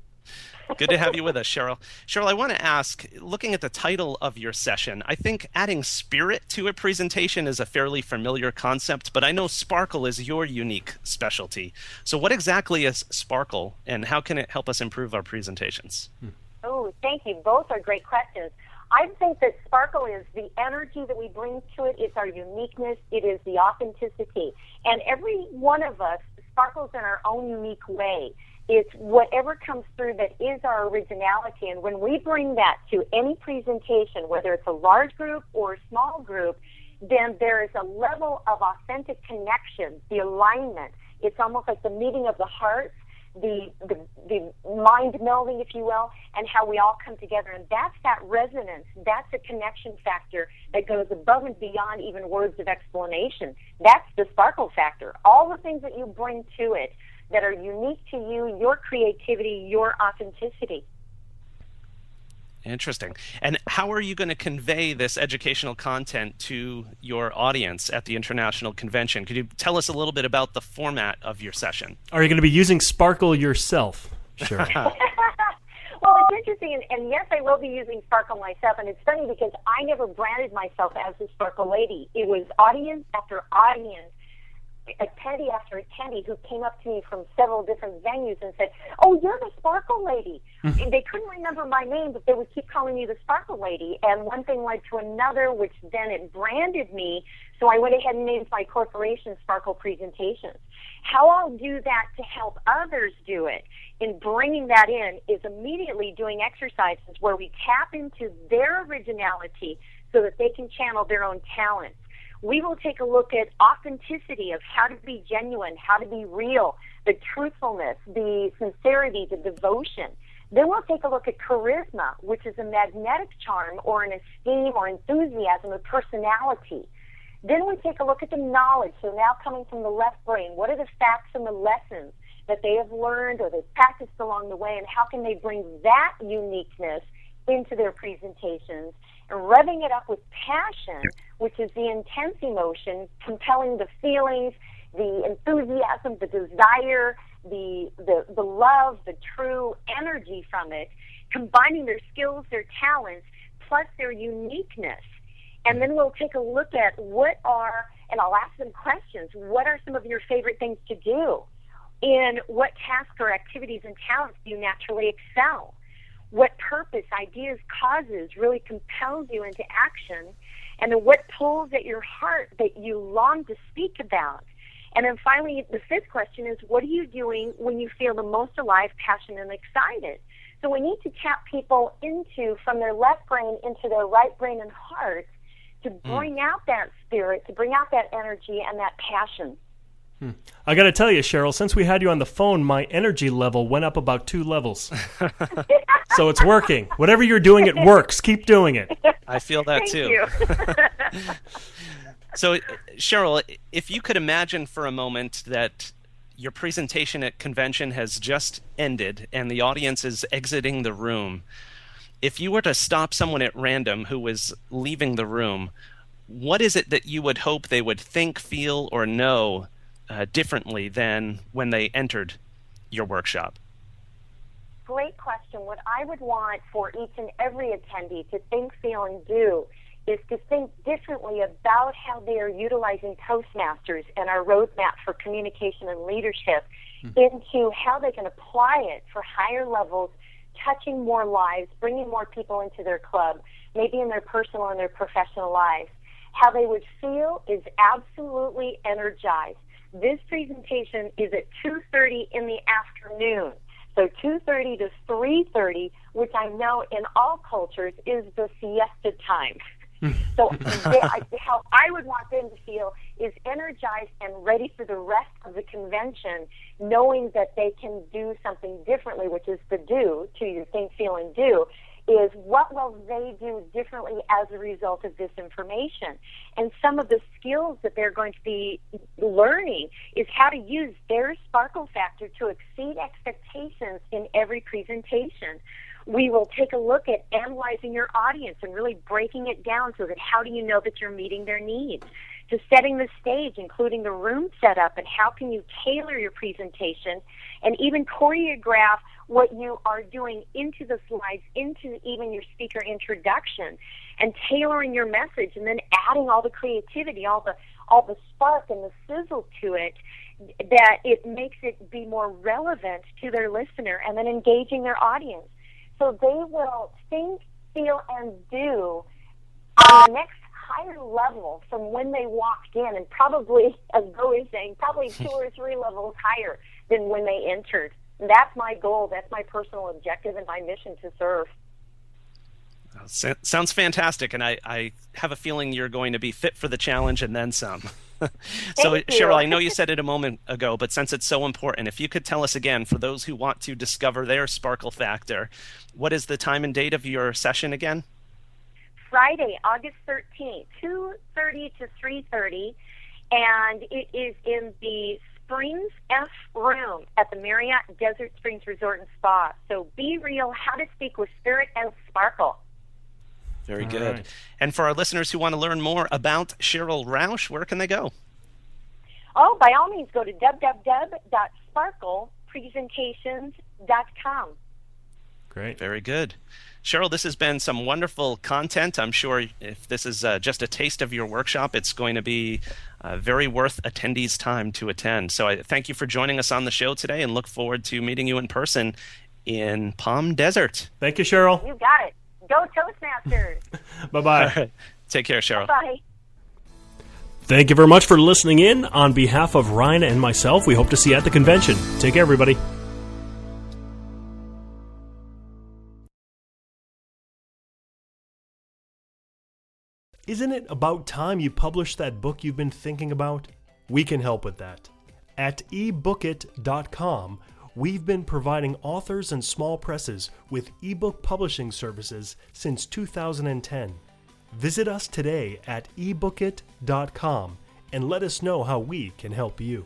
E: Good to have you with us, Cheryl. Cheryl, I want to ask, looking at the title of your session, I think adding spirit to a presentation is a fairly familiar concept, but I know Sparkle is your unique specialty. So what exactly is Sparkle, and how can it help us improve our presentations?
L: Oh, thank you. Both are great questions. I think that Sparkle is the energy that we bring to it. It's our uniqueness. It is the authenticity. And every one of us sparkles in our own unique way. It's whatever comes through that is our originality. And when we bring that to any presentation, whether it's a large group or a small group, then there is a level of authentic connection, the alignment. It's almost like the meeting of the hearts, the mind melding, if you will, and how we all come together. And that's that resonance. That's a connection factor that goes above and beyond even words of explanation. That's the sparkle factor. All the things that you bring to it that are unique to you, your creativity, your authenticity.
E: Interesting. And how are you going to convey this educational content to your audience at the International Convention? Could you tell us a little bit about the format of your session?
A: Are you going to be using Sparkle yourself? Sure.
L: Well, it's interesting, and yes, I will be using Sparkle myself, and it's funny because I never branded myself as the Sparkle Lady. It was audience after audience attendee after attendee who came up to me from several different venues and said, "Oh, you're the Sparkle Lady." And they couldn't remember my name, but they would keep calling me the Sparkle Lady. And one thing led to another, which then it branded me. So I went ahead and named my corporation Sparkle Presentations. How I'll do that to help others do it in bringing that in is immediately doing exercises where we tap into their originality so that they can channel their own talents. We will take a look at authenticity of how to be genuine, how to be real, the truthfulness, the sincerity, the devotion. Then we'll take a look at charisma, which is a magnetic charm or an esteem or enthusiasm or personality. Then we take a look at the knowledge. So now coming from the left brain, what are the facts and the lessons that they have learned or they've practiced along the way, and how can they bring that uniqueness into their presentations? And revving it up with passion, which is the intense emotion, compelling the feelings, the enthusiasm, the desire, the love, the true energy from it, combining their skills, their talents, plus their uniqueness. And then we'll take a look at and I'll ask them questions, what are some of your favorite things to do? In what tasks or activities and talents do you naturally excel? What purpose, ideas, causes really compels you into action? And then what pulls at your heart that you long to speak about? And then finally, the fifth question is, what are you doing when you feel the most alive, passionate, and excited? So we need to tap people from their left brain into their right brain and heart to bring out that spirit, to bring out that energy and that passion.
A: I got to tell you, Cheryl, since we had you on the phone, my energy level went up about 2 levels. So it's working. Whatever you're doing, it works. Keep doing it.
E: I feel that
L: Thank
E: too.
L: You.
E: So, Cheryl, if you could imagine for a moment that your presentation at convention has just ended and the audience is exiting the room, if you were to stop someone at random who was leaving the room, what is it that you would hope they would think, feel, or know differently than when they entered your workshop?
L: Great question. What I would want for each and every attendee to think, feel, and do is to think differently about how they are utilizing Toastmasters and our roadmap for communication and leadership into how they can apply it for higher levels, touching more lives, bringing more people into their club, maybe in their personal and their professional lives. How they would feel is absolutely energized. This presentation is at 2:30 in the afternoon. So 2:30 to 3:30, which I know in all cultures is the siesta time. So how I would want them to feel is energized and ready for the rest of the convention, knowing that they can do something differently, which is the do to your think, feel, and do, is what will they do differently as a result of this information. And some of the skills that they're going to be learning is how to use their sparkle factor to exceed expectations in every presentation. We will take a look at analyzing your audience and really breaking it down so that how do you know that you're meeting their needs, to setting the stage, including the room setup, and how can you tailor your presentation and even choreograph what you are doing into the slides, into even your speaker introduction, and tailoring your message, and then adding all the creativity, all the spark and the sizzle to it, that it makes it be more relevant to their listener, and then engaging their audience. So they will think, feel, and do on the next higher level from when they walked in, and probably, as Bo is saying, probably 2 or 3 levels higher than when they entered. And that's my goal. That's my personal objective and my mission to serve.
E: Sounds fantastic, and I have a feeling you're going to be fit for the challenge and then some. So, Cheryl, I know you said it a moment ago, but since it's so important, if you could tell us again, for those who want to discover their sparkle factor, what is the time and date of your session again?
L: Friday, August 13th, 2:30 to 3:30, and it is in the Springs F room at the Marriott Desert Springs Resort and Spa. So be real, how to speak with spirit and sparkle.
E: Very good. Right. And for our listeners who want to learn more about Cheryl Rausch, where can they go?
L: Oh, by all means, go to www.sparklepresentations.com.
A: Great.
E: Very good. Cheryl, this has been some wonderful content. I'm sure if this is just a taste of your workshop, it's going to be very worth attendees' time to attend. So I thank you for joining us on the show today and look forward to meeting you in person in Palm Desert.
A: Thank you, Cheryl.
L: You got it. Go Toastmasters.
A: Bye-bye.
E: All right. Take care, Cheryl.
L: Bye.
A: Thank you very much for listening in. On behalf of Ryan and myself, we hope to see you at the convention. Take care, everybody. Isn't it about time you published that book you've been thinking about? We can help with that. At ebookit.com, we've been providing authors and small presses with ebook publishing services since 2010. Visit us today at ebookit.com and let us know how we can help you.